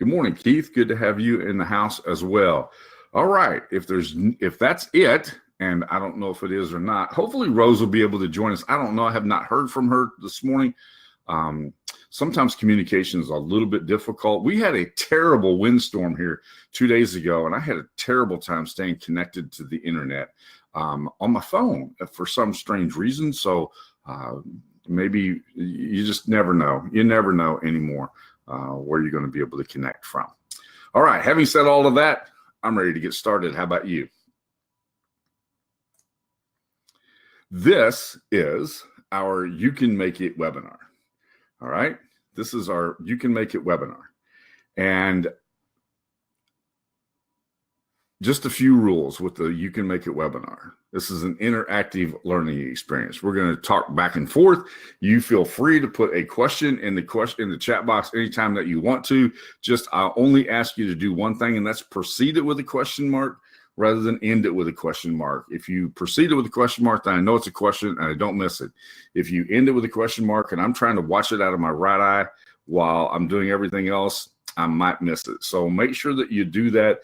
Good morning, Keith. Good to have you in the house as well. All right, if that's it, and I don't know if it is or not, hopefully Rose will be able to join us. I don't know. I have not heard from her this morning. Sometimes communication is a little bit difficult. We had a terrible windstorm here 2 days ago, and I had a terrible time staying connected to the internet on my phone for some strange reason. So maybe you just never know. You never know anymore where you're going to be able to connect from. All right, having said all of that, I'm ready to get started. How about you? This is our You Can Make It webinar. All right, this is our You Can Make It webinar. And just a few rules with the You Can Make It webinar. This is an interactive learning experience. We're going to talk back and forth. You feel free to put a question in the chat box anytime that you want to. Just I'll only ask you to do one thing, and that's proceed it with a question mark rather than end it with a question mark. If you proceed it with a question mark, then I know it's a question and I don't miss it. If you end it with a question mark and I'm trying to watch it out of my right eye while I'm doing everything else, I might miss it. So make sure that you do that.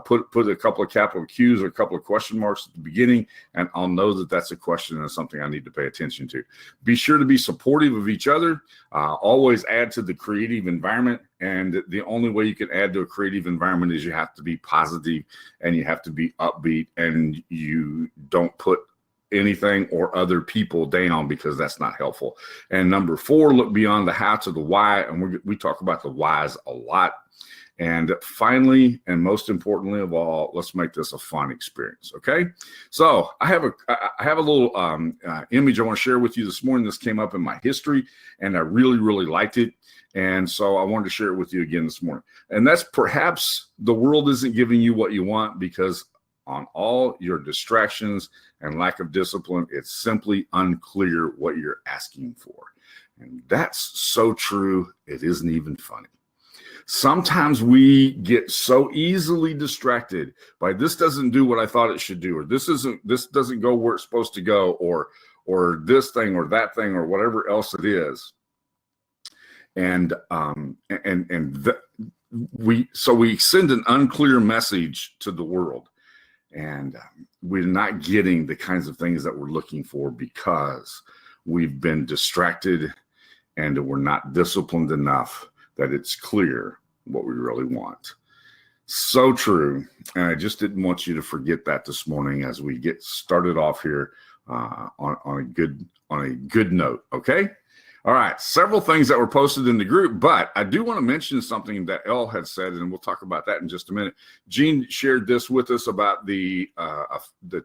Put a couple of capital Q's or a couple of question marks at the beginning, and I'll know that that's a question and something I need to pay attention to. Be sure to be supportive of each other. Always add to the creative environment. And the only way you can add to a creative environment is you have to be positive and you have to be upbeat, and you don't put anything or other people down, because that's not helpful. And number 4, look beyond the how to the why. And we talk about the whys a lot. And finally, and most importantly of all, let's make this a fun experience. Okay. So I have a little image I want to share with you this morning. This came up in my history and I really, really liked it. And so I wanted to share it with you again this morning. And that's perhaps the world isn't giving you what you want, because on all your distractions and lack of discipline, it's simply unclear what you're asking for. And that's so true, it isn't even funny. Sometimes we get so easily distracted by this doesn't do what I thought it should do, or this doesn't go where it's supposed to go, or this thing or that thing or whatever else it is. We send an unclear message to the world. And we're not getting the kinds of things that we're looking for because we've been distracted and we're not disciplined enough that it's clear what we really want. So true. And I just didn't want you to forget that this morning as we get started off here on a good note. Okay. All right, several things that were posted in the group, but I do want to mention something that Elle had said, and we'll talk about that in just a minute. Jean shared this with us about the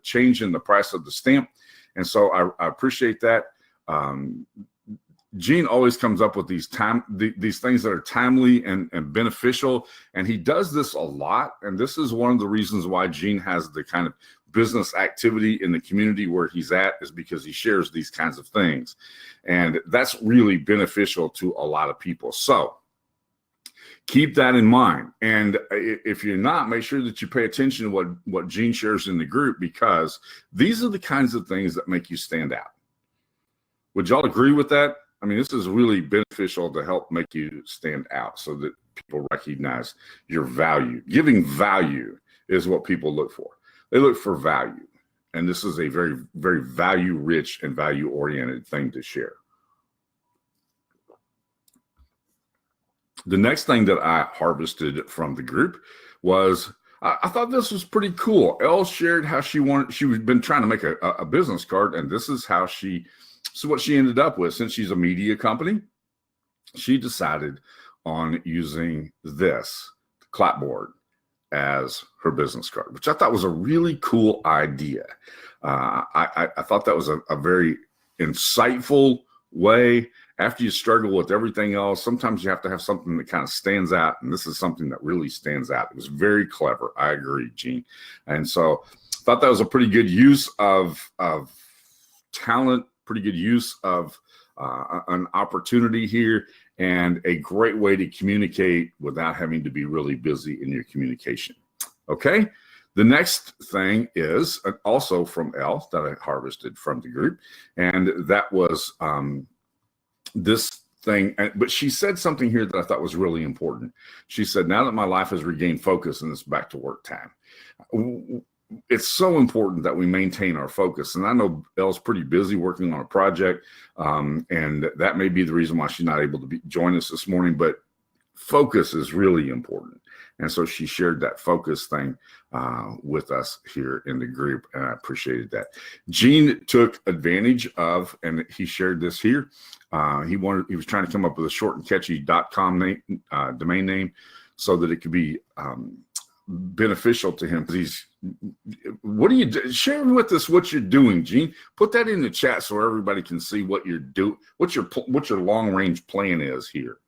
change in the price of the stamp, and so I appreciate that. Jean always comes up with these things that are timely and beneficial, and he does this a lot, and this is one of the reasons why Jean has the kind of business activity in the community where he's at, is because he shares these kinds of things. And that's really beneficial to a lot of people. So keep that in mind. And if you're not, make sure that you pay attention to what Jean shares in the group, because these are the kinds of things that make you stand out. Would y'all agree with that? I mean, this is really beneficial to help make you stand out so that people recognize your value. Giving value is what people look for. They look for value. And this is a very, very value-rich and value-oriented thing to share. The next thing that I harvested from the group was, I thought this was pretty cool. Elle shared how she'd been trying to make a business card, and this is what she ended up with. Since she's a media company, she decided on using this clapboard as her business card, which I thought was a really cool idea. I thought that was a very insightful way. After you struggle with everything else, sometimes you have to have something that kind of stands out, and this is something that really stands out. It was very clever. I agree, Jean. And so I thought that was a pretty good use of talent, pretty good use of an opportunity here, and a great way to communicate without having to be really busy in your communication. Okay. The next thing is also from Elle that I harvested from the group, and that was this thing, but she said something here that I thought was really important. She said, now that my life has regained focus and it's back to work time, it's so important that we maintain our focus. And I know Elle's pretty busy working on a project, and that may be the reason why she's not able to join us this morning, but focus is really important. And so she shared that focus thing with us here in the group, and I appreciated that. Gene took advantage of, and he shared this here. He was trying to come up with a short and catchy .com name, domain name, so that it could be beneficial to him. What are you sharing with us? What you're doing, Gene? Put that in the chat so everybody can see what you're doing. What your long range plan is here,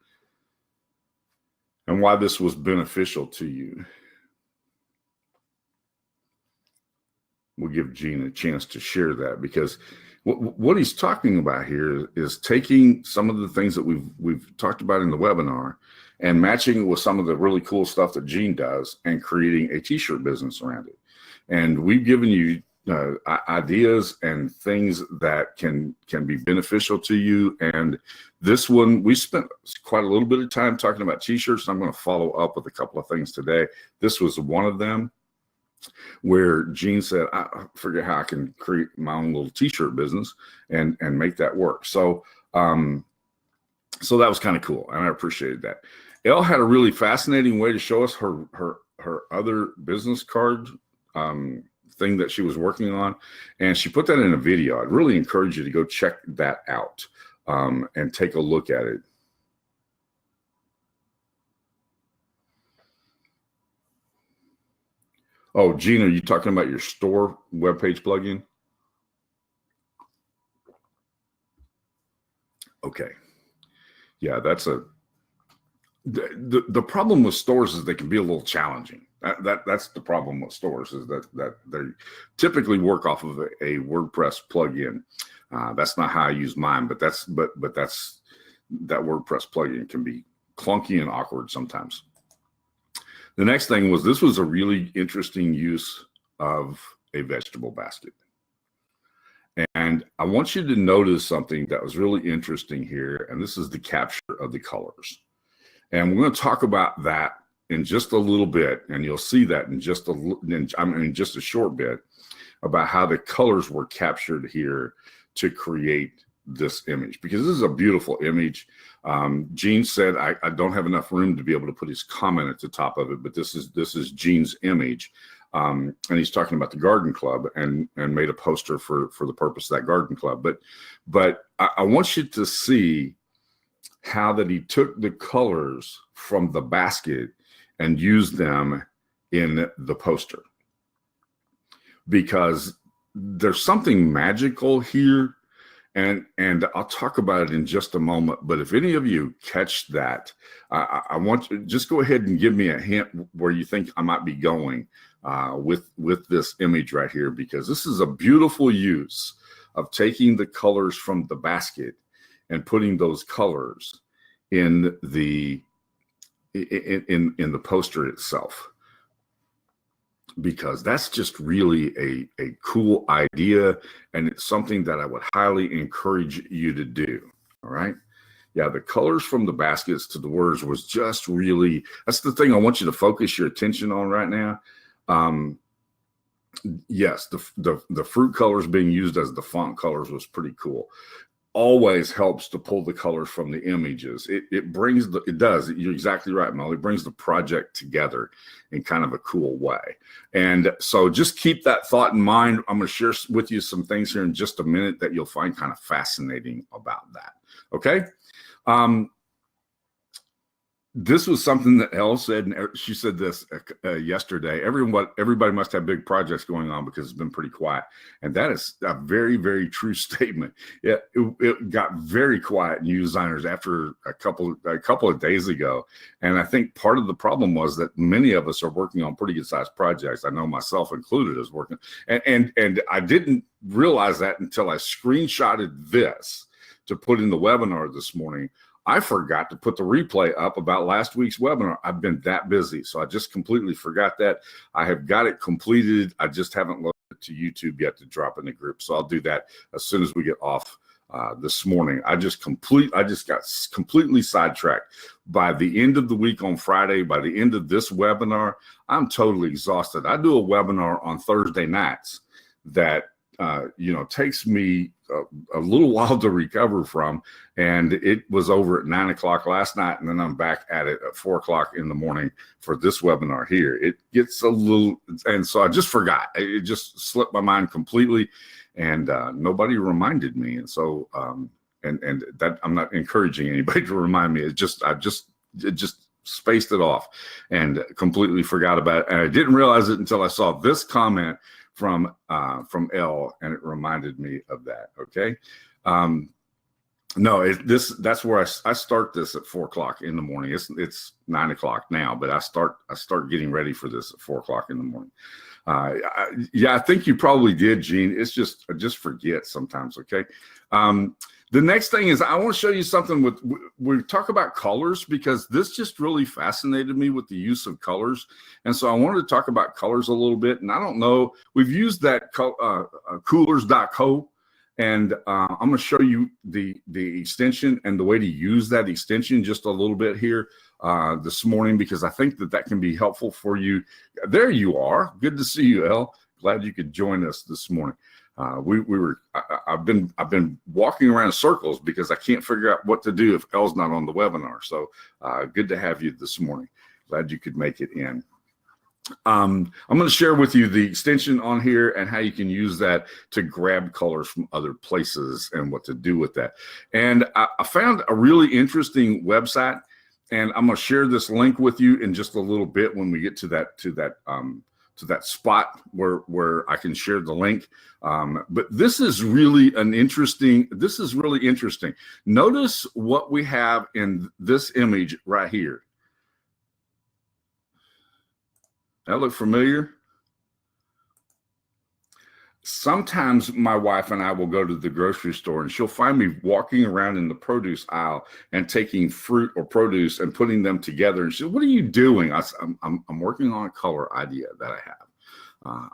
and why this was beneficial to you. We'll give Gene a chance to share that, because what he's talking about here is taking some of the things that we've talked about in the webinar and matching it with some of the really cool stuff that Gene does and creating a t-shirt business around it. And we've given you ideas and things that can be beneficial to you. And this one, we spent quite a little bit of time talking about t-shirts. I'm going to follow up with a couple of things today. This was one of them, where Gene said, I forget how I can create my own little t-shirt business and make that work. So so that was kind of cool, and I appreciated that. Elle had a really fascinating way to show us her other business card thing that she was working on, and she put that in a video. I'd really encourage you to go check that out and take a look at it. Oh, Gene, are you talking about your store webpage plugin? Okay. Yeah, that's the problem with stores is they can be a little challenging. That's the problem with stores, is that they typically work off of a WordPress plugin. That's not how I use mine, but that WordPress plugin can be clunky and awkward sometimes. The next thing was, this was a really interesting use of a vegetable basket. And I want you to notice something that was really interesting here, and this is the capture of the colors. And we're going to talk about that in just a little bit, and you'll see that in just a short bit, about how the colors were captured here to create this image, because this is a beautiful image. Gene said, I don't have enough room to be able to put his comment at the top of it, but this is Gene's image. And he's talking about the garden club and made a poster for the purpose of that garden club. But I want you to see how that he took the colors from the basket and used them in the poster, because there's something magical here. And I'll talk about it in just a moment. But if any of you catch that, I want you to just go ahead and give me a hint where you think I might be going with this image right here, because this is a beautiful use of taking the colors from the basket and putting those colors in the poster itself, because that's just really a cool idea, and it's something that I would highly encourage you to do. All right. Yeah, the colors from the baskets to the words was just really, that's the thing I want you to focus your attention on right now. Yes, the fruit colors being used as the font colors was pretty cool. Always helps to pull the colors from the images. It does. You're exactly right, Molly. It brings the project together in kind of a cool way. And so just keep that thought in mind. I'm going to share with you some things here in just a minute that you'll find kind of fascinating about that. Okay. This was something that Elle said, and she said this yesterday. Everybody must have big projects going on because it's been pretty quiet, and that is a very, very true statement. It got very quiet in YOUZIGNERS after a couple of days ago, and I think part of the problem was that many of us are working on pretty good sized projects. I know myself included is working, and I didn't realize that until I screenshotted this to put in the webinar this morning. I forgot to put the replay up about last week's webinar. I've been that busy, so I just completely forgot that. I have got it completed. I just haven't loaded it to YouTube yet to drop in the group, so I'll do that as soon as we get off this morning. I just got completely sidetracked. By the end of the week on Friday, by the end of this webinar, I'm totally exhausted. I do a webinar on Thursday nights that takes me a little while to recover from, and it was over at 9 o'clock last night, and then I'm back at it at 4 o'clock in the morning for this webinar here. It gets a little, and so I just forgot. It just slipped my mind completely, and nobody reminded me, and so and that I'm not encouraging anybody to remind me. It just spaced it off and completely forgot about it, and I didn't realize it until I saw this comment from L, and it reminded me of that. Okay. That's where I start this at 4 o'clock in the morning. It's 9 o'clock now, but I start getting ready for this at 4 o'clock in the morning. I think you probably did, Gene. It's just, I just forget sometimes. Okay. The next thing is I want to show you something we talk about colors, because this just really fascinated me with the use of colors. And so I wanted to talk about colors a little bit. And I don't know, we've used that coolors.co, and I'm going to show you the extension and the way to use that extension just a little bit here this morning, because I think that can be helpful for you. There you are. Good to see you, El. Glad you could join us this morning. I've been walking around in circles because I can't figure out what to do if Elle's not on the webinar. So good to have you this morning. Glad you could make it in. I'm going to share with you the extension on here and how you can use that to grab colors from other places and what to do with that. And I found a really interesting website, and I'm going to share this link with you in just a little bit when we get to that spot where I can share the link. But this is really interesting. Notice what we have in this image right here. That look familiar? Sometimes my wife and I will go to the grocery store, and she'll find me walking around in the produce aisle and taking fruit or produce and putting them together. And she said, "What are you doing?" I'm working on a color idea that I have.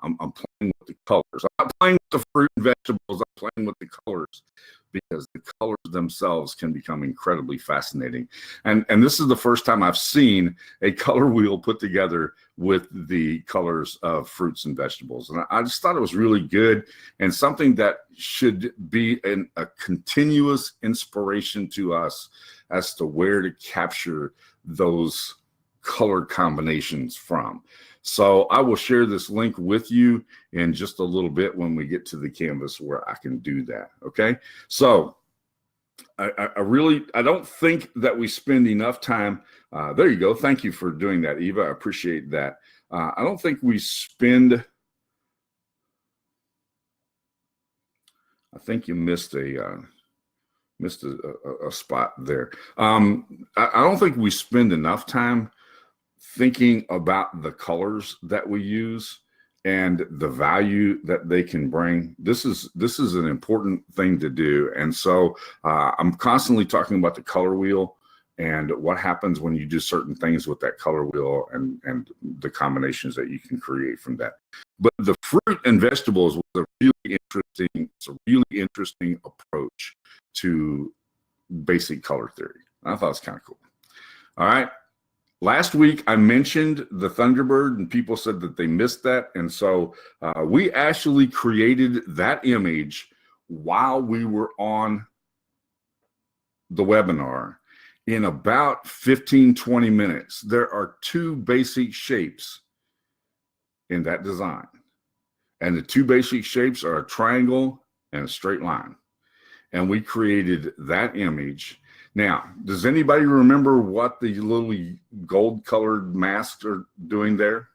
I'm playing with the colors. I'm not playing with the fruit and vegetables. I'm playing with the colors, because the colors themselves can become incredibly fascinating. And this is the first time I've seen a color wheel put together with the colors of fruits and vegetables. And I just thought it was really good, and something that should be a continuous inspiration to us as to where to capture those color combinations from. So I will share this link with you in just a little bit when we get to the canvas where I can do that. Okay. So I don't think that we spend enough time. There you go. Thank you for doing that, Eva. I appreciate that. I don't think we spend. I think you missed a spot there. I don't think we spend enough time thinking about the colors that we use and the value that they can bring. This is an important thing to do. And so I'm constantly talking about the color wheel and what happens when you do certain things with that color wheel and the combinations that you can create from that. But the fruit and vegetables was it's a really interesting approach to basic color theory. I thought it was kind of cool. All right. Last week, I mentioned the Thunderbird, and people said that they missed that. And so we actually created that image while we were on the webinar in about 15, 20 minutes. There are two basic shapes in that design. And the two basic shapes are a triangle and a straight line. And we created that image. Now, does anybody remember what the little gold colored masks are doing there?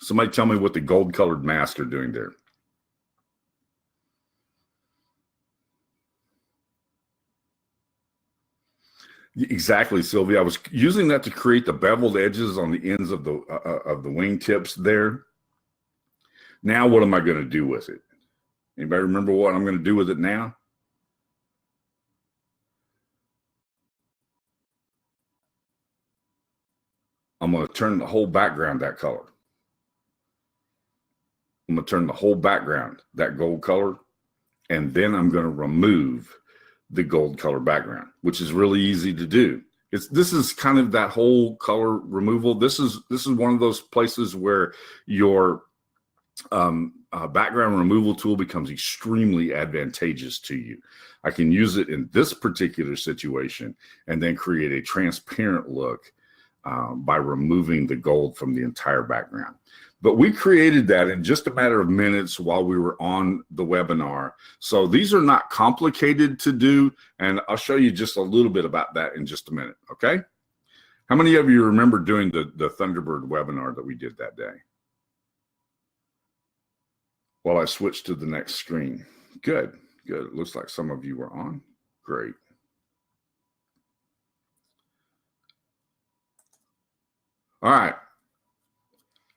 Somebody tell me what the gold colored masks are doing there. Exactly, Sylvia. I was using that to create the beveled edges on the ends of the wing tips there. Now, what am I going to do with it? Anybody remember what I'm going to do with it now? I'm going to turn the whole background that color. I'm going to turn the whole background that gold color, and then I'm going to remove the gold color background, which is really easy to do. This is kind of that whole color removal. This is one of those places where your background removal tool becomes extremely advantageous to you. I can use it in this particular situation and then create a transparent look by removing the gold from the entire background. But we created that in just a matter of minutes while we were on the webinar. So these are not complicated to do, and I'll show you just a little bit about that in just a minute, okay? How many of you remember doing the Thunderbird webinar that we did that day? While I switch to the next screen. Good, good. It looks like some of you were on. Great. All right.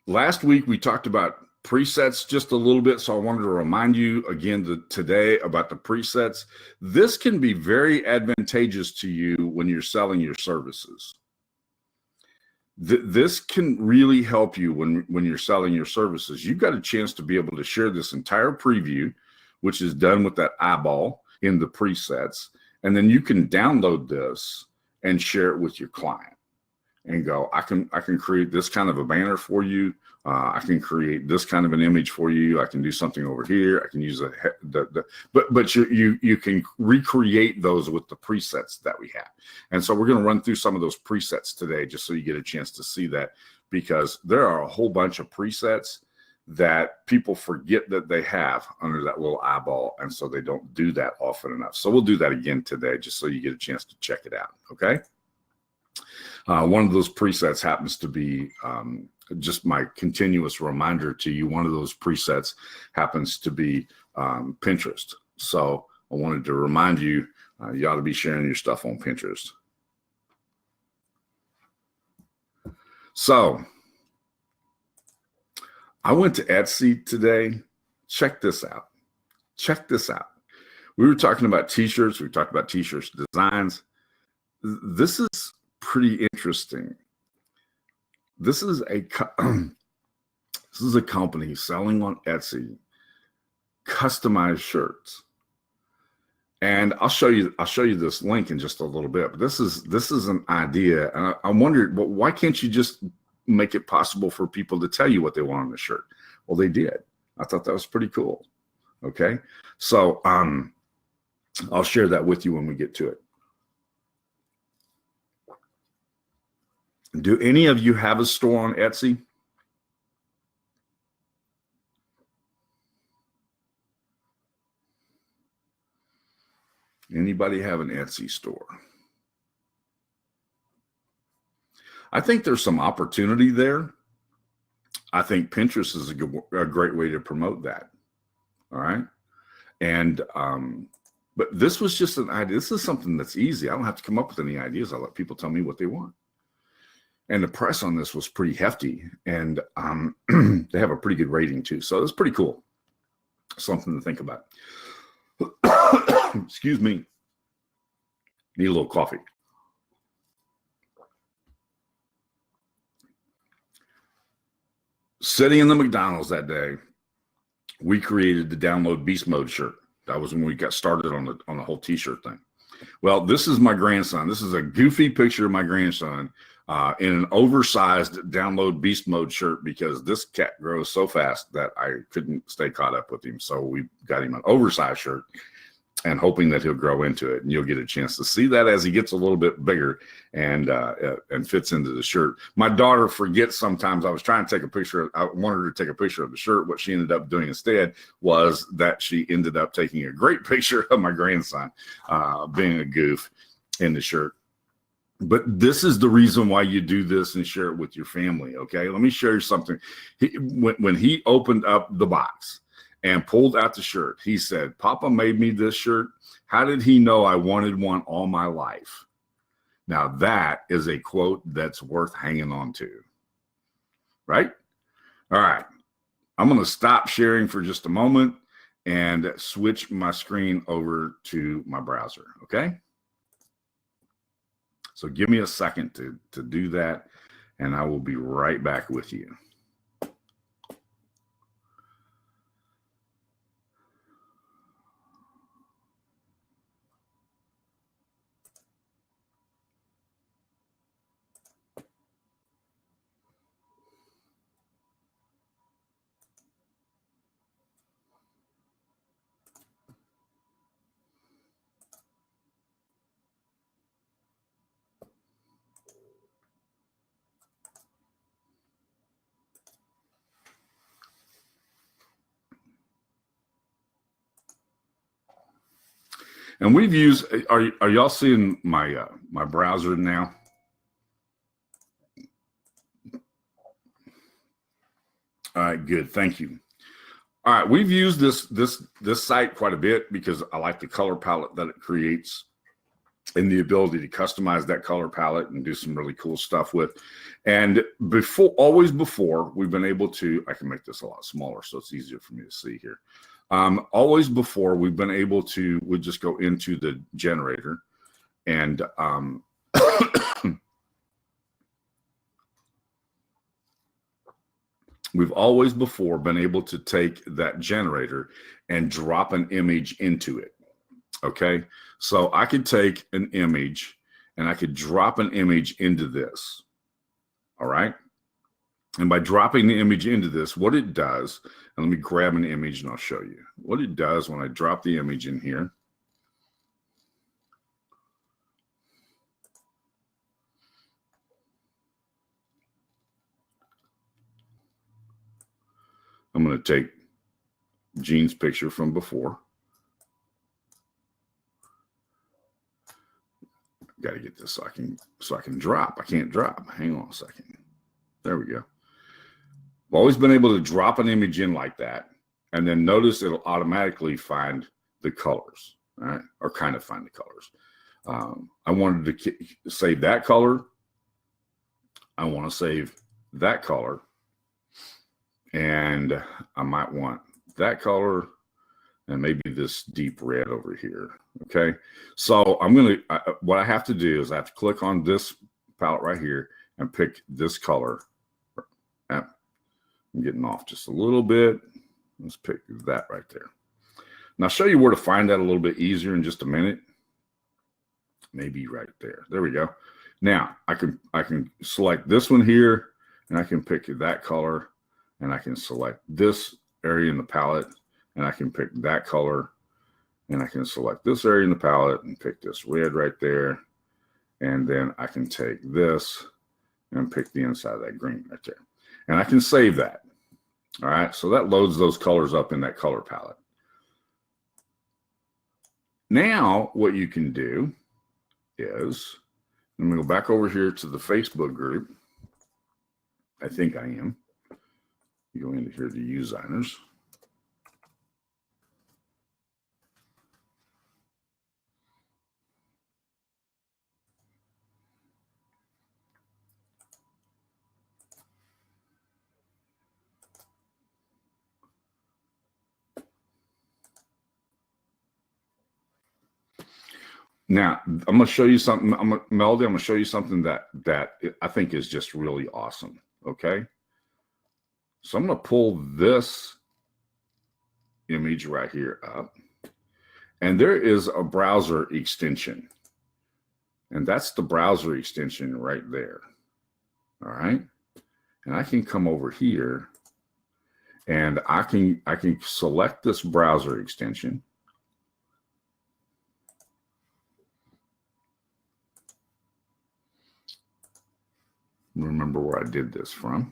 Last week, we talked about presets just a little bit, so I wanted to remind you again today about the presets. This can be very advantageous to you when you're selling your services. This can really help you when you're selling your services. You've got a chance to be able to share this entire preview, which is done with that eyeball in the presets, and then you can download this and share it with your client and go, I can create this kind of a banner for you. I can create this kind of an image for you. I can do something over here. I can use but you can recreate those with the presets that we have. And so we're going to run through some of those presets today, just so you get a chance to see that, because there are a whole bunch of presets that people forget that they have under that little eyeball. And so they don't do that often enough. So we'll do that again today, just so you get a chance to check it out. Okay. One of those presets happens to be just my continuous reminder to you. One of those presets happens to be Pinterest. So I wanted to remind you, you ought to be sharing your stuff on Pinterest. So I went to Etsy today. Check this out. Check this out. We were talking about t-shirts. We talked about t-shirts designs. This is pretty interesting. This is a company selling on Etsy customized shirts, and I'll show you this link in just a little bit. But this is an idea, and I wondered, well, why can't you just make it possible for people to tell you what they want on the shirt? Well, they did. I thought that was pretty cool. Okay, so I'll share that with you when we get to it. Do any of you have a store on Etsy? Anybody have an Etsy store? I think there's some opportunity there. I think Pinterest is a great way to promote that. All right. And, but this was just an idea. This is something that's easy. I don't have to come up with any ideas. I let people tell me what they want. And the price on this was pretty hefty, and they have a pretty good rating too. So it's pretty cool. Something to think about. Excuse me. Need a little coffee. Sitting in the McDonald's that day, we created the Download Beast Mode shirt. That was when we got started on the whole t-shirt thing. Well, this is my grandson. This is a goofy picture of my grandson in an oversized Download Beast Mode shirt, because this cat grows so fast that I couldn't stay caught up with him. So we got him an oversized shirt and hoping that he'll grow into it. And you'll get a chance to see that as he gets a little bit bigger and fits into the shirt. My daughter forgets sometimes. I was trying to take a picture. I wanted her to take a picture of the shirt. What she ended up doing instead was that she ended up taking a great picture of my grandson being a goof in the shirt. But this is the reason why you do this and share it with your family, okay? Let me share you something. When he opened up the box and pulled out the shirt, he said, "Papa made me this shirt. How did he know I wanted one all my life?" Now that is a quote that's worth hanging on to, right? All right. I'm going to stop sharing for just a moment and switch my screen over to my browser, okay? So give me a second to do that, and I will be right back with you. And we've used, are y'all seeing my my browser now? All right, good. Thank you. All right, we've used this site quite a bit because I like the color palette that it creates and the ability to customize that color palette and do some really cool stuff with. And always before, we've been able to, I can make this a lot smaller so it's easier for me to see here. Always before, we've been able to, we just go into the generator and we've always before been able to take that generator and drop an image into it. Okay, so I could take an image and I could drop an image into this. All right, and by dropping the image into this, what it does, and let me grab an image and I'll show you what it does when I drop the image in here. I'm going to take Gene's picture from before. Got to get this so I can drop. I can't drop. Hang on a second. There we go. I've always been able to drop an image in like that, and then notice it'll automatically find the colors, all right, or kind of find the colors. I wanted to save that color. I want to save that color, and I might want that color and maybe this deep red over here. Okay, so I'm gonna, what I have to do is I have to click on this palette right here and pick this color. I'm getting off just a little bit. Let's pick that right there. And I'll show you where to find that a little bit easier in just a minute. Maybe right there. There we go. Now I can select this one here, and I can pick that color, and I can select this area in the palette, and I can pick that color, and I can select this area in the palette and pick this red right there. And then I can take this and pick the inside of that green right there. And I can save that. All right, so that loads those colors up in that color palette. Now what you can do is, I'm gonna go back over here to the Facebook group. I think I am. You go into here to YOUZIGNERS. Now, I'm going to show you something. Melody, I'm going to show you something that I think is just really awesome. Okay. So I'm going to pull this image right here up. And there is a browser extension. And that's the browser extension right there. All right. And I can come over here and I can select this browser extension. Remember where I did this from.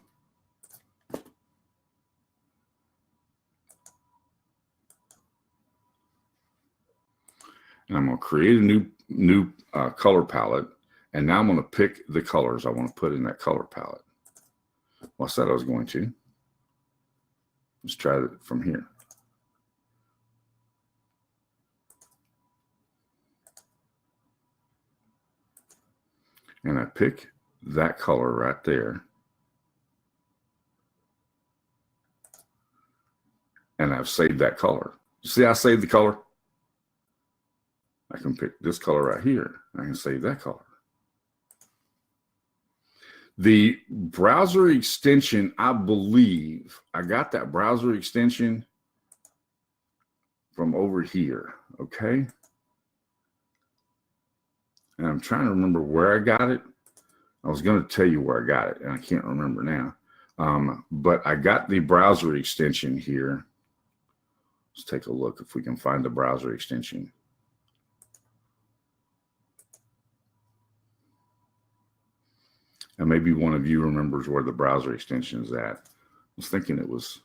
And I'm going to create a new color palette. And now I'm going to pick the colors I want to put in that color palette. Well, I said I was going to. Let's try it from here. And I pick that color right there. And I've saved that color. See, I saved the color. I can pick this color right here. I can save that color. The browser extension, I believe, I got that browser extension from over here, okay? And I'm trying to remember where I got it. I was going to tell you where I got it, and I can't remember now. But I got the browser extension here. Let's take a look if we can find the browser extension. And maybe one of you remembers where the browser extension is at. I was thinking it was.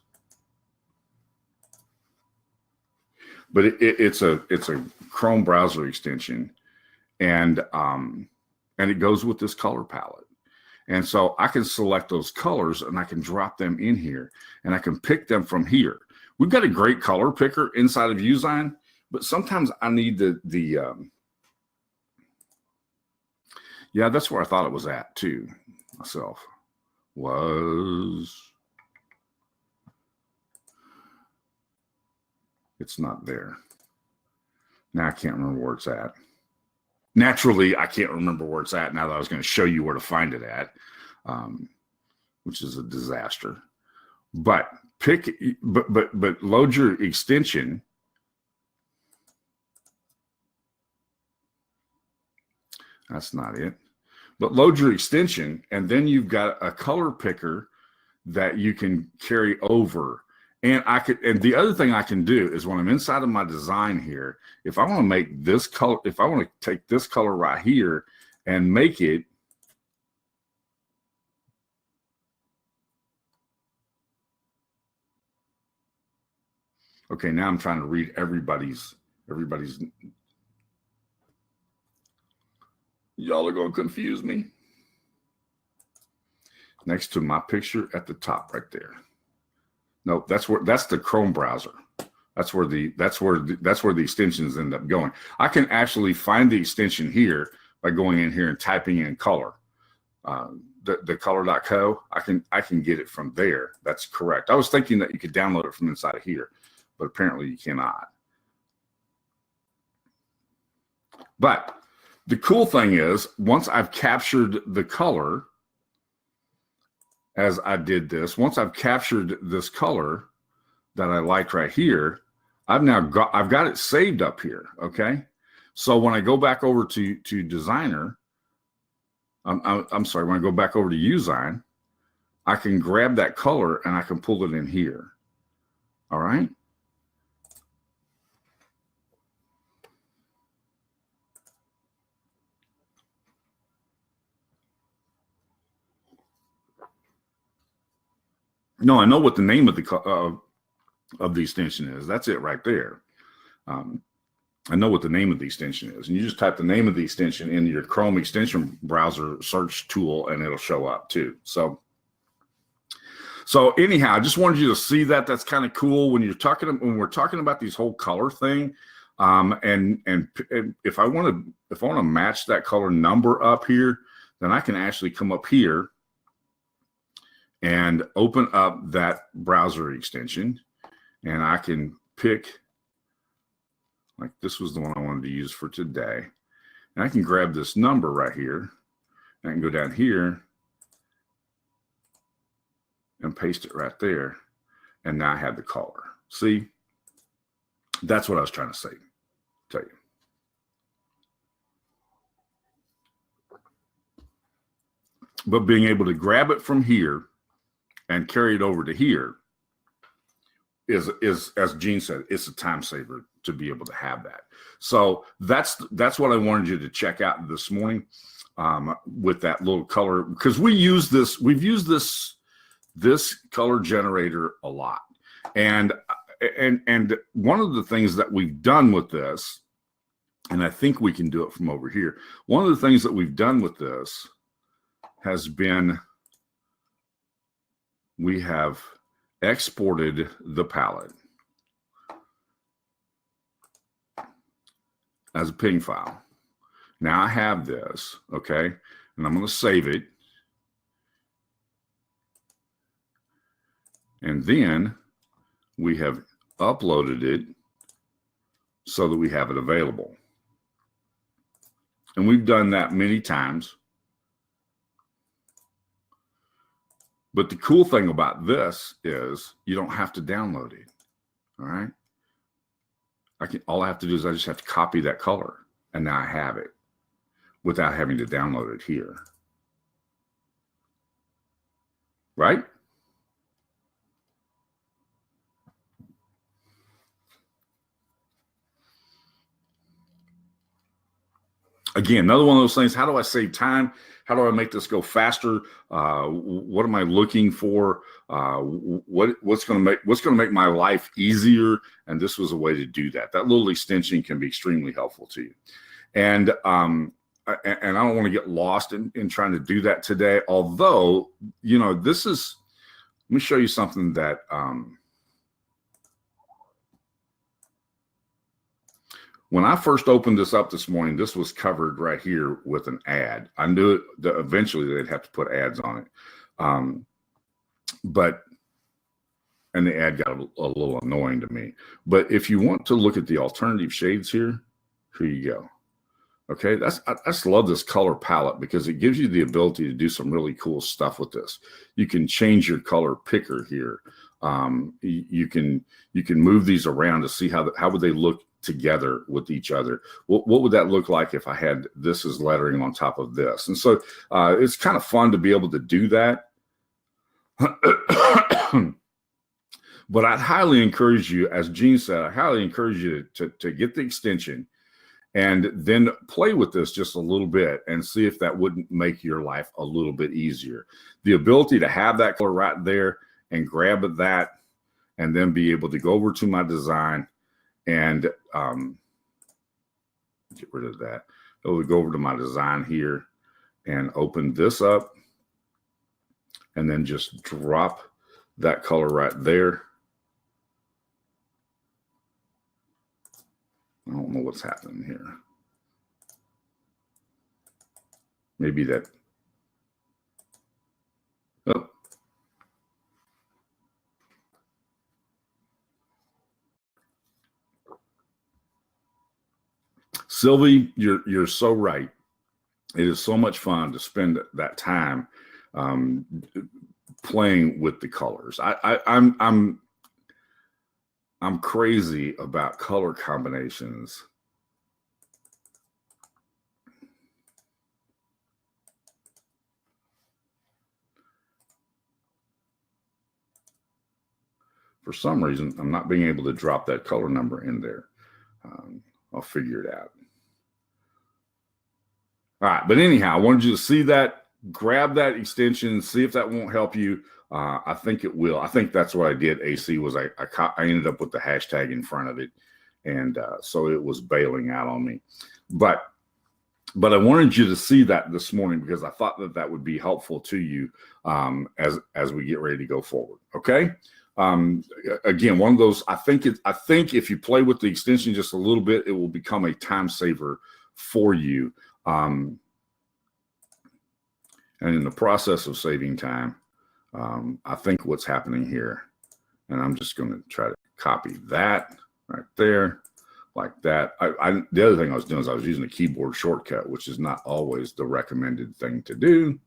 but it's a Chrome browser extension, and it goes with this color palette. And so I can select those colors and I can drop them in here and I can pick them from here. We've got a great color picker inside of YOUZIGNERS, but sometimes I need yeah, that's where I thought it was at too, myself. It's not there. Now I can't remember where it's at. Naturally, I can't remember where it's at now that I was going to show you where to find it at, which is a disaster. But but load your extension. That's not it. But load your extension, and then you've got a color picker that you can carry over. And the other thing I can do is when I'm inside of my design here, if I want to make this color, if I want to take this color right here and make it okay, now I'm trying to read everybody's y'all are going to confuse me. Next to my picture at the top right there. No, that's the Chrome browser. That's where the extensions end up going. I can actually find the extension here by going in here and typing in color. The color.co, I can get it from there. That's correct. I was thinking that you could download it from inside of here, but apparently you cannot. But the cool thing is, once I've captured the color, as I did this, once I've captured this color that I like right here, I've got it saved up here. Okay. So when I go back over to Designer, I'm sorry, when I go back over to YOUZIGNERS, I can grab that color and I can pull it in here. All right. No, I know what the name of the extension is. That's it right there. I know what the name of the extension is. And you just type the name of the extension in your Chrome extension browser search tool and it'll show up too. So anyhow, I just wanted you to see that. That's kind of cool when we're talking about these whole color thing. And if I want to match that color number up here, then I can actually come up here and open up that browser extension, and I can pick, like this was the one I wanted to use for today. And I can grab this number right here, and I can go down here and paste it right there. And now I have the color. See, that's what I was trying to tell you. But being able to grab it from here and carry it over to here is as Gene said, it's a time saver to be able to have that. So that's what I wanted you to check out this morning with that little color, because we've used this color generator a lot. And one of the things that we've done with this, and I think we can do it from over here. One of the things that we've done with this has been we have exported the palette as a PNG file. Now I have this, okay, and I'm going to save it. And then we have uploaded it so that we have it available. And we've done that many times. But the cool thing about this is you don't have to download it. All right. All I have to do is I just have to copy that color, and now I have it without having to download it here. Right? Again, another one of those things. How do I save time? How do I make this go faster? What am I looking for? What's going to make my life easier? And this was a way to do that. That little extension can be extremely helpful to you. And I don't want to get lost in trying to do that today. Although, you know, this is. Let me show you something that. When I first opened this up this morning, this was covered right here with an ad. I knew that eventually they'd have to put ads on it. And the ad got a little annoying to me. But if you want to look at the alternative shades here you go. Okay, I just love this color palette because it gives you the ability to do some really cool stuff with this. You can change your color picker here. You can move these around to see how would they look together with each other. What would that look like if I had this as lettering on top of this? And so it's kind of fun to be able to do that. But I'd highly encourage you, as Gene said, I highly encourage you to get the extension and then play with this just a little bit and see if that wouldn't make your life a little bit easier. The ability to have that color right there and grab at that and then be able to go over to my design and get rid of that. So we go over to my design here and open this up and then just drop that color right there. I don't know what's happening here. Maybe that. Oh. Sylvie, you're so right. It is so much fun to spend that time playing with the colors. I'm crazy about color combinations. For some reason, I'm not being able to drop that color number in there. I'll figure it out. All right, but anyhow, I wanted you to see that, grab that extension, see if that won't help you. I think it will. I think that's what I did. AC was I ended up with the hashtag in front of it, and so it was bailing out on me. But I wanted you to see that this morning because I thought that would be helpful to you as we get ready to go forward. Okay. Again, one of those. I think if you play with the extension just a little bit, it will become a time saver for you. And in the process of saving time, I think what's happening here, and I'm just going to try to copy that right there like that. The other thing I was doing is I was using a keyboard shortcut, which is not always the recommended thing to do.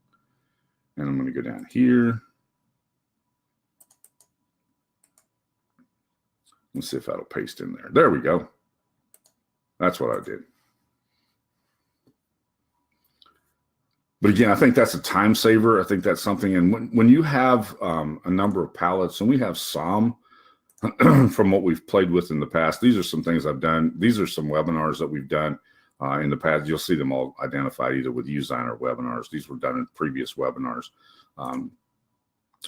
And I'm going to go down here. Let's see if that'll paste in there. There we go. That's what I did. But again, I think that's a time saver. I think that's something. And when you have a number of palettes, and we have some from what we've played with in the past, these are some things I've done. These are some webinars that we've done in the past. You'll see them all identified either with YOUZIGNER webinars. These were done in previous webinars.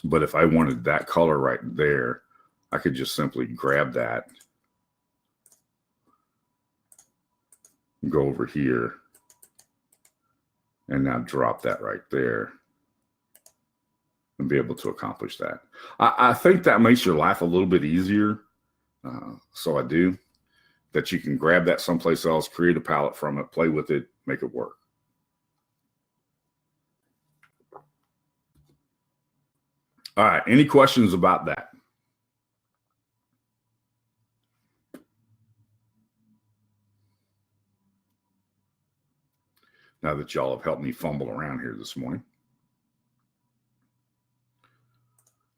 But if I wanted that color right there, I could just simply grab that, go over here, and now drop that right there and be able to accomplish that. I think that makes your life a little bit easier. So I do. That you can grab that someplace else, create a palette from it, play with it, make it work. All right. Any questions about that? Now that y'all have helped me fumble around here this morning.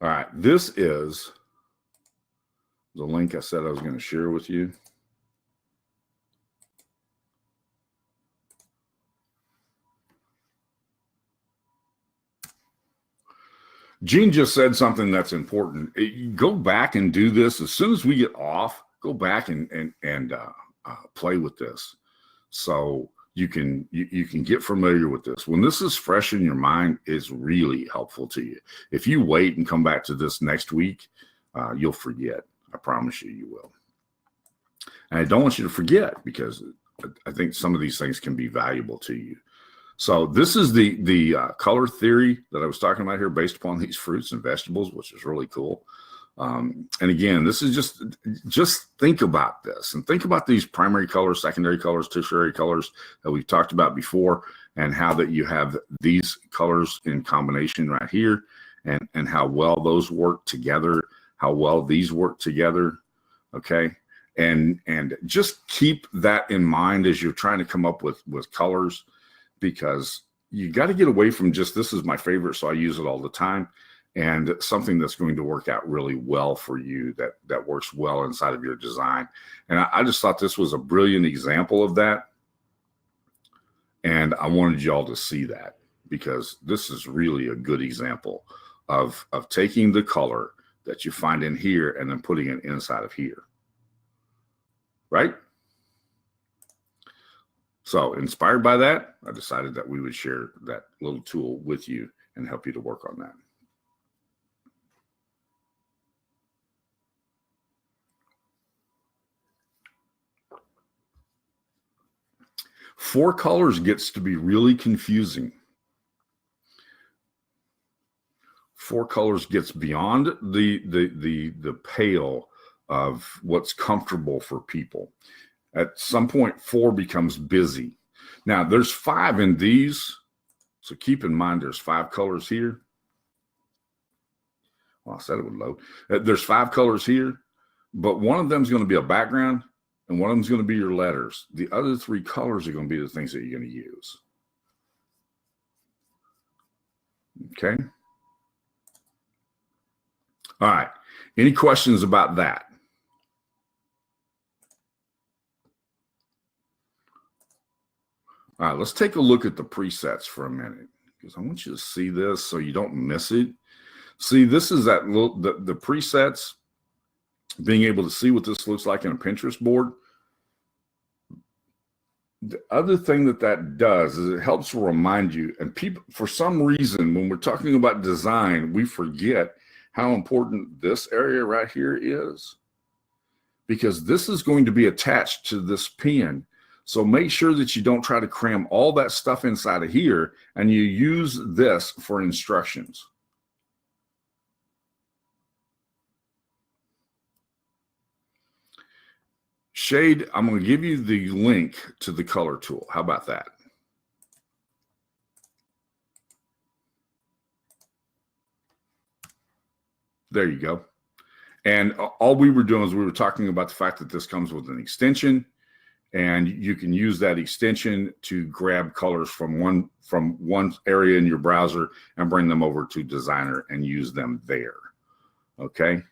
All right, this is the link I said I was going to share with you. Gene just said something that's important. Go back and do this as soon as we get off. Go back and play with this. So you can get familiar with this. When this is fresh in your mind, it's really helpful to you. If you wait and come back to this next week, you'll forget. I promise you will. And I don't want you to forget, because I think some of these things can be valuable to you. So this is the color theory that I was talking about here, based upon these fruits and vegetables, which is really cool. And again, this is just think about this, and think about these primary colors, secondary colors, tertiary colors that we've talked about before, and how that you have these colors in combination right here, and how well those work together, how well these work together. Okay. And just keep that in mind as you're trying to come up with colors, because you got to get away from just, this is my favorite, so I use it all the time, and something that's going to work out really well for you, that works well inside of your design. And I just thought this was a brilliant example of that. And I wanted y'all to see that, because this is really a good example of taking the color that you find in here and then putting it inside of here. Right? So inspired by that, I decided that we would share that little tool with you and help you to work on that. Four colors gets to be really confusing. Four colors gets beyond the pale of what's comfortable for people. At some point, four becomes busy. Now, there's five in these, so keep in mind there's five colors here. Well, I said it would load. There's five colors here, but one of them is going to be a background, and one of them is going to be your letters. The other three colors are going to be the things that you're going to use. Okay. All right. Any questions about that? All right, let's take a look at the presets for a minute, because I want you to see this so you don't miss it. See, this is that little, the presets, being able to see what this looks like in a Pinterest board. The other thing that does is it helps remind you, and people, for some reason, when we're talking about design, we forget how important this area right here is, because this is going to be attached to this pin. So make sure that you don't try to cram all that stuff inside of here, and you use this for instructions. Shade, I'm going to give you the link to the color tool. How about that? There you go. And all we were doing is we were talking about the fact that this comes with an extension, and you can use that extension to grab colors from one area in your browser and bring them over to Designer and use them there. Okay.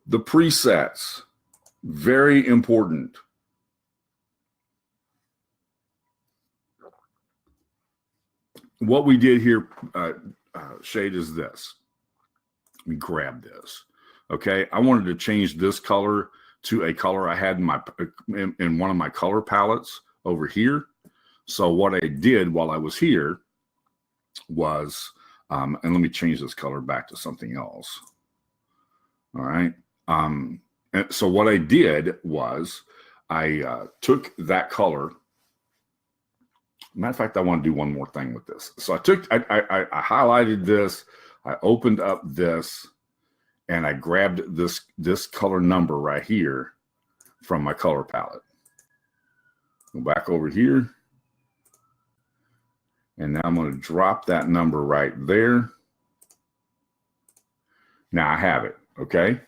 The presets, very important. What we did here, Shade, is this. Let me grab this. Okay, I wanted to change this color to a color I had in one of my color palettes over here. So what I did while I was here was, and let me change this color back to something else. All right. And so what I did was I took that color. Matter of fact, I want to do one more thing with this. So I highlighted this, I opened up this, and I grabbed this color number right here from my color palette. Go back over here. And now I'm going to drop that number right there. Now I have it. Okay.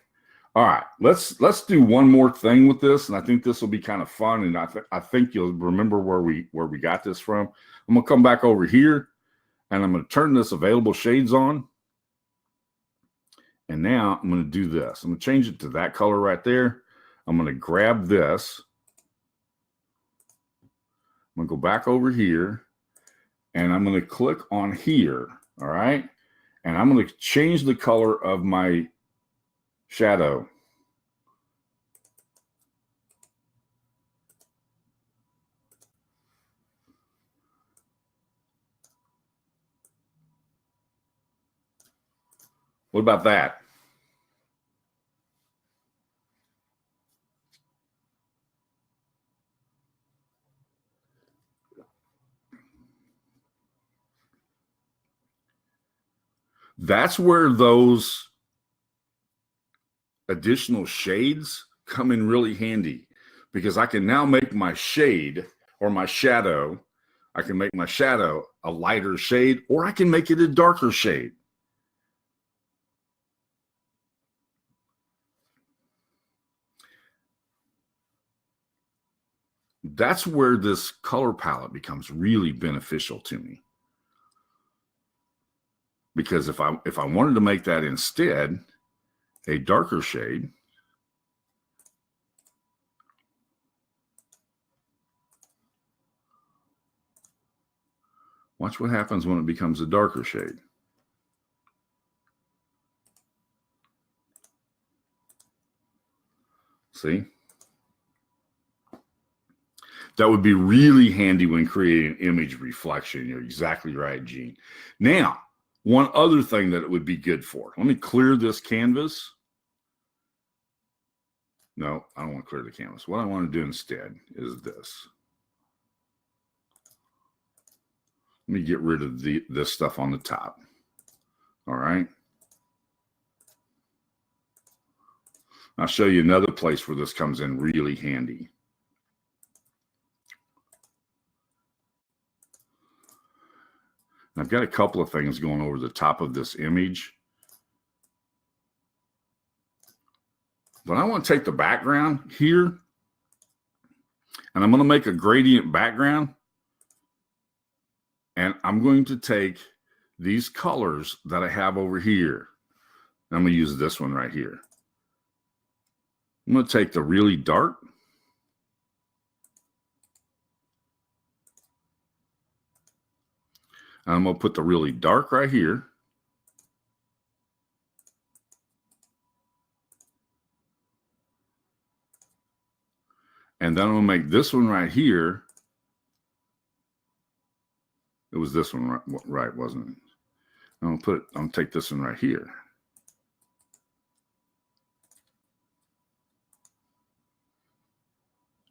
All right. Let's do one more thing with this, and I think this will be kind of fun. And I think you'll remember where we got this from. I'm going to come back over here, and I'm going to turn this available shades on. And now I'm going to do this. I'm going to change it to that color right there. I'm going to grab this. I'm going to go back over here, and I'm going to click on here. All right. And I'm going to change the color of my shadow. What about that? That's where those additional shades come in really handy, because I can now make my shade or my shadow, I can make my shadow a lighter shade, or I can make it a darker shade. That's where this color palette becomes really beneficial to me. Because if I wanted to make that instead a darker shade, watch what happens when it becomes a darker shade. See? That would be really handy when creating image reflection. You're exactly right, Gene. Now, one other thing that it would be good for. Let me clear this canvas. No, I don't want to clear the canvas. What I want to do instead is this. Let me get rid of this stuff on the top. All right. I'll show you another place where this comes in really handy. I've got a couple of things going over the top of this image. But I want to take the background here, and I'm going to make a gradient background. And I'm going to take these colors that I have over here. I'm going to use this one right here. I'm going to take the really dark. And I'm going to put the really dark right here. And then I'm going to make this one right here. It was this one right, wasn't it? I'm going to take this one right here.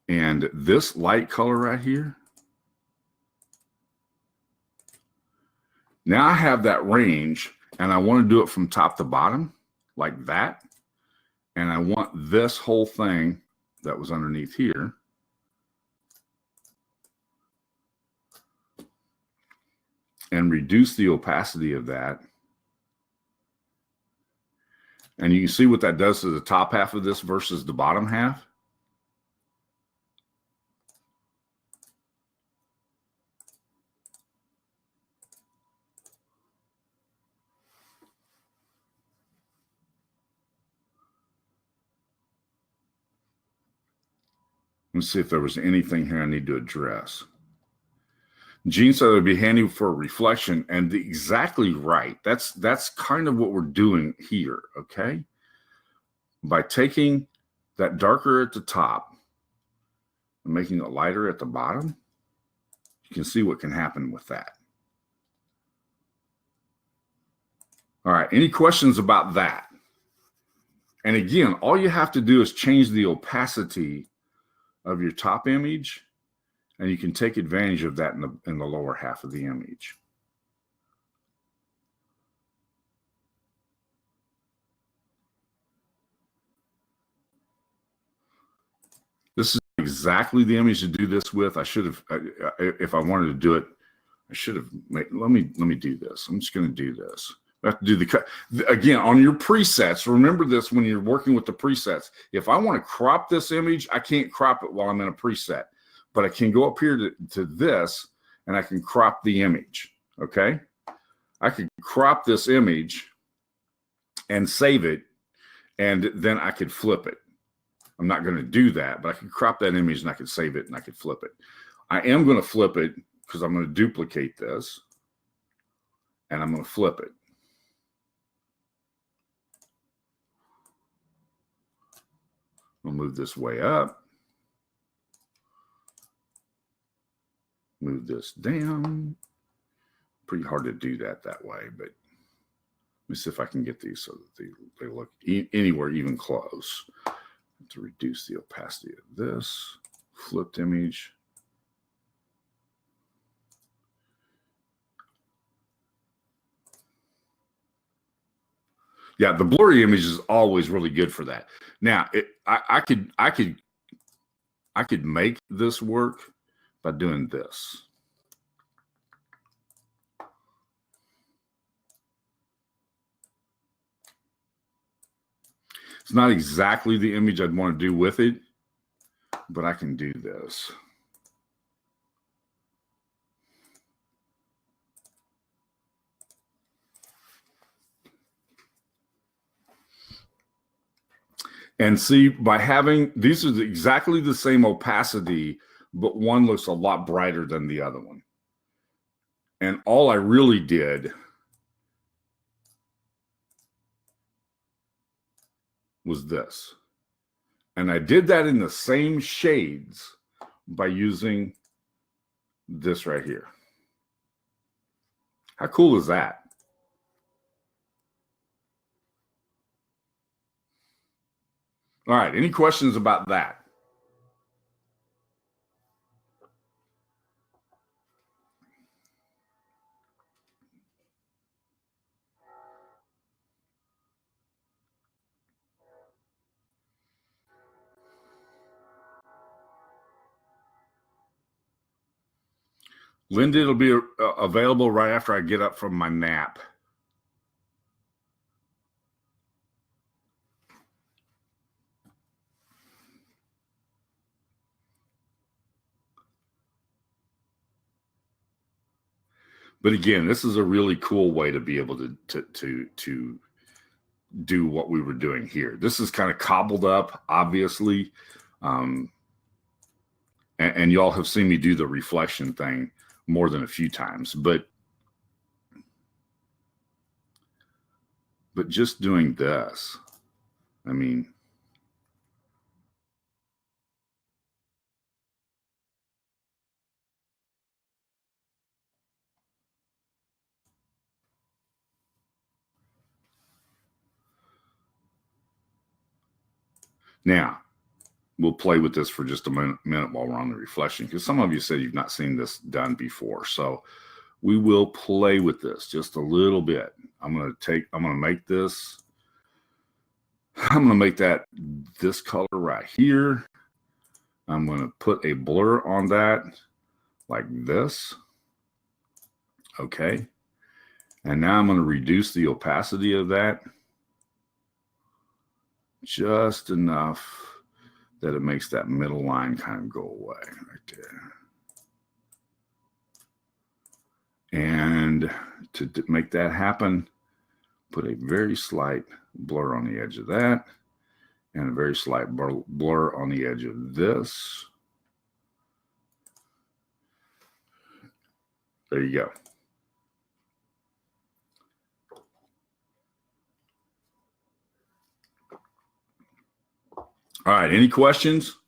And this light color right here. Now I have that range, and I want to do it from top to bottom like that. And I want this whole thing that was underneath here and reduce the opacity of that. And you can see what that does to the top half of this versus the bottom half. Let's see if there was anything here I need to address. Gene said it would be handy for reflection, and exactly right. That's kind of what we're doing here, okay? By taking that darker at the top and making it lighter at the bottom, you can see what can happen with that. All right, any questions about that? And again, all you have to do is change the opacity of your top image, and you can take advantage of that in the lower half of the image. This is exactly the image to do this with. I should have, if I wanted to do it, I should have made, let me do this. I'm just going to do this. I have to do the cut. Again, on your presets, remember this when you're working with the presets. If I want to crop this image, I can't crop it while I'm in a preset. But I can go up here to this, and I can crop the image, okay? I could crop this image and save it, and then I could flip it. I'm not going to do that, but I could crop that image, and I could save it, and I could flip it. I am going to flip it because I'm going to duplicate this, and I'm going to flip it. We'll move this way up. Move this down. Pretty hard to do that way, but me see if I can get these so that they look anywhere even close. To reduce the opacity of this flipped image. Yeah, the blurry image is always really good for that. Now, I could make this work by doing this. It's not exactly the image I'd want to do with it, but I can do this. And see, by having, these are exactly the same opacity, but one looks a lot brighter than the other one. And all I really did was this. And I did that in the same shades by using this right here. How cool is that? All right, any questions about that? Linda, it'll be available right after I get up from my nap. But again, this is a really cool way to be able to do what we were doing here. This is kind of cobbled up, obviously. And y'all have seen me do the reflection thing more than a few times, but just doing this, I mean, now we'll play with this for just a minute while we're on the reflection, because some of you said you've not seen this done before. So we will play with this just a little bit. I'm going to make that this color right here. I'm going to put a blur on that like this. Okay. And now I'm going to reduce the opacity of that just enough that it makes that middle line kind of go away right there. And to make that happen, put a very slight blur on the edge of that and a very slight blur on the edge of this. There you go. All right, any questions?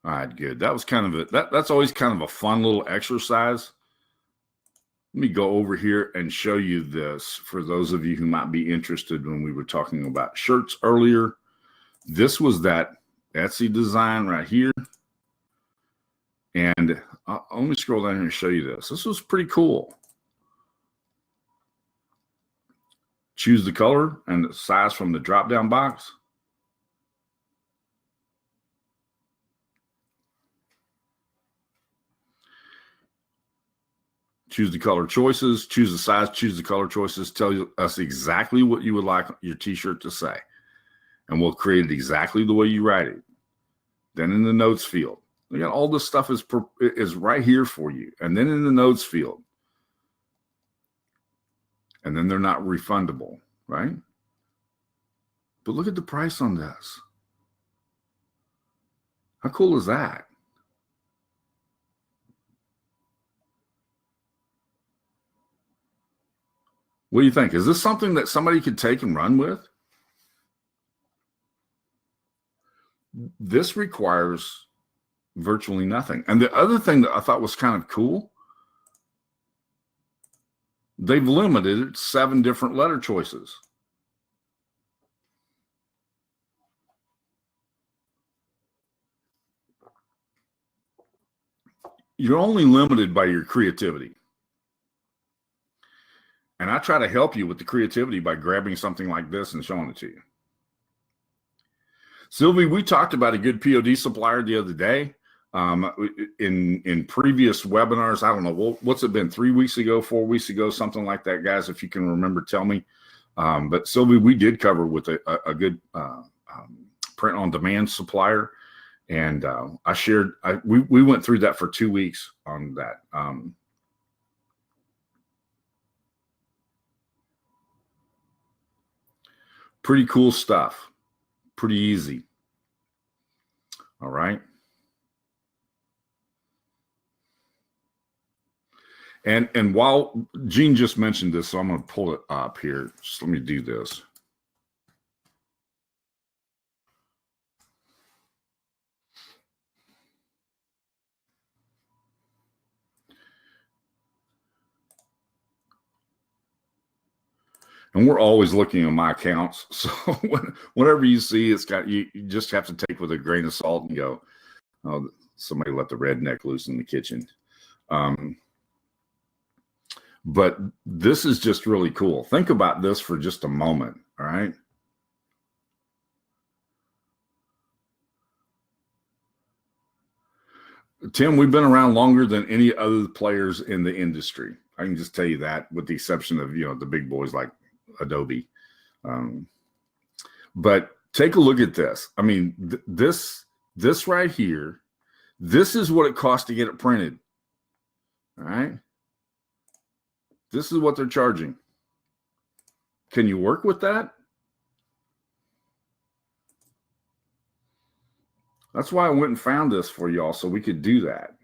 All right, good. That was kind of that's always kind of a fun little exercise. Let me go over here and show you this for those of you who might be interested. When we were talking about shirts earlier, this was that Etsy design right here. And let me scroll down here and show you this. This was pretty cool. Choose the color and the size from the drop-down box. Choose the color choices, choose the size, choose the color choices, tell us exactly what you would like your t-shirt to say. And we'll create it exactly the way you write it. Then in the notes field, again, all this stuff is right here for you. And then in the notes field, and then they're not refundable, right? But look at the price on this. How cool is that? What do you think? Is this something that somebody could take and run with? This requires virtually nothing. And the other thing that I thought was kind of cool, they've limited it to 7 different letter choices. You're only limited by your creativity. And I try to help you with the creativity by grabbing something like this and showing it to you. Sylvie, we talked about a good POD supplier the other day. In previous webinars, I don't know, what's it been, 3 weeks ago, 4 weeks ago, something like that, guys. If you can remember, tell me. But Sylvie, we did cover with a good print on demand supplier. And we went through that for 2 weeks on that. Pretty cool stuff. Pretty easy. All right. And while Gene just mentioned this, so I'm going to pull it up here. Just let me do this. And we're always looking at my accounts. So whenever you see it's got, you just have to take with a grain of salt and go, oh, somebody let the redneck loose in the kitchen. But this is just really cool. Think about this for just a moment. All right. Tim, we've been around longer than any other players in the industry. I can just tell you that, with the exception of, the big boys like Adobe. But take a look at this. I mean, this right here, this is what it costs to get it printed. All right. This is what they're charging. Can you work with that? That's why I went and found this for y'all, so we could do that.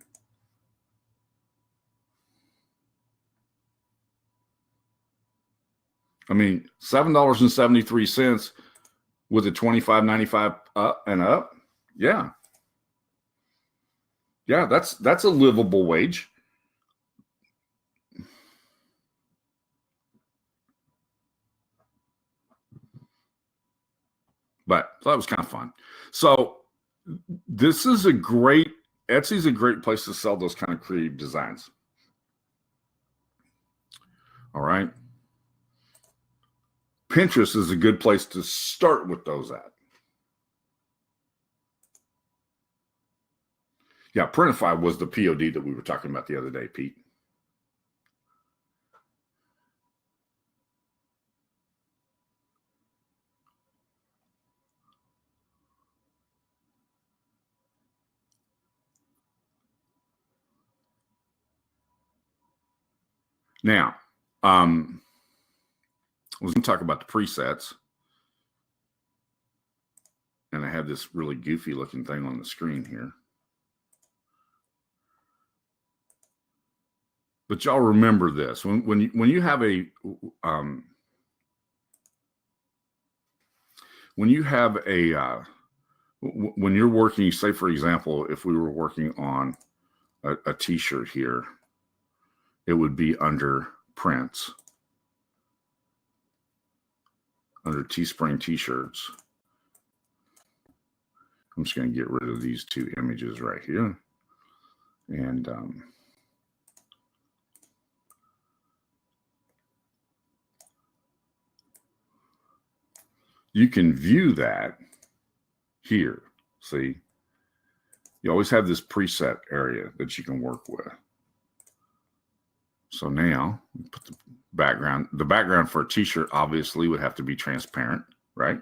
I mean, $7.73 with a $25.95 up and up. Yeah. Yeah, that's a livable wage. But that was kind of fun. So this is Etsy's a great place to sell those kind of creative designs. All right. Pinterest is a good place to start with those at. Yeah, Printify was the POD that we were talking about the other day, Pete. Now, I was going to talk about the presets. And I have this really goofy looking thing on the screen here. But y'all remember this. When you have a when you're working, say for example, if we were working on a t-shirt here, it would be under prints, under Teespring t-shirts. I'm just going to get rid of these 2 images right here. And you can view that here. See, you always have this preset area that you can work with. So now put the background. The background for a t-shirt obviously would have to be transparent, right?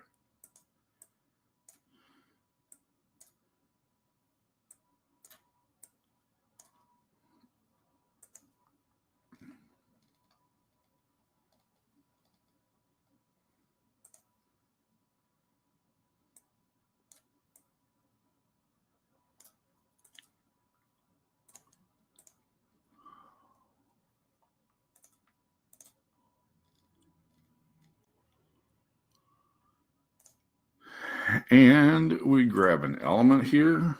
And we grab an element here.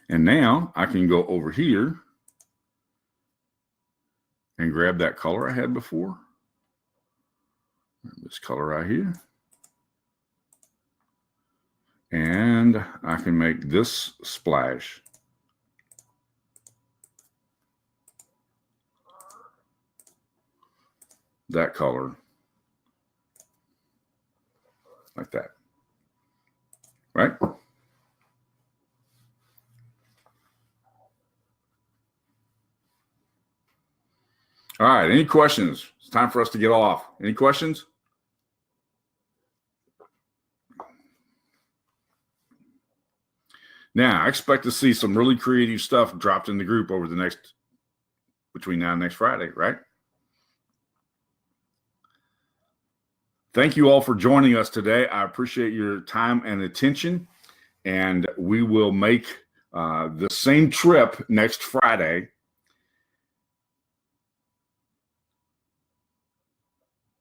And now I can go over here and grab that color I had before. This color right here. And I can make this splash. That color. Like that. Right? All right, any questions? It's time for us to get off. Any questions? Now, I expect to see some really creative stuff dropped in the group over the next, between now and next Friday, right? Thank you all for joining us today. I appreciate your time and attention, and we will make the same trip next Friday.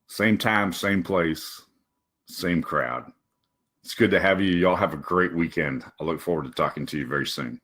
Same time, same place, same crowd. It's good to have you. Y'all have a great weekend. I look forward to talking to you very soon.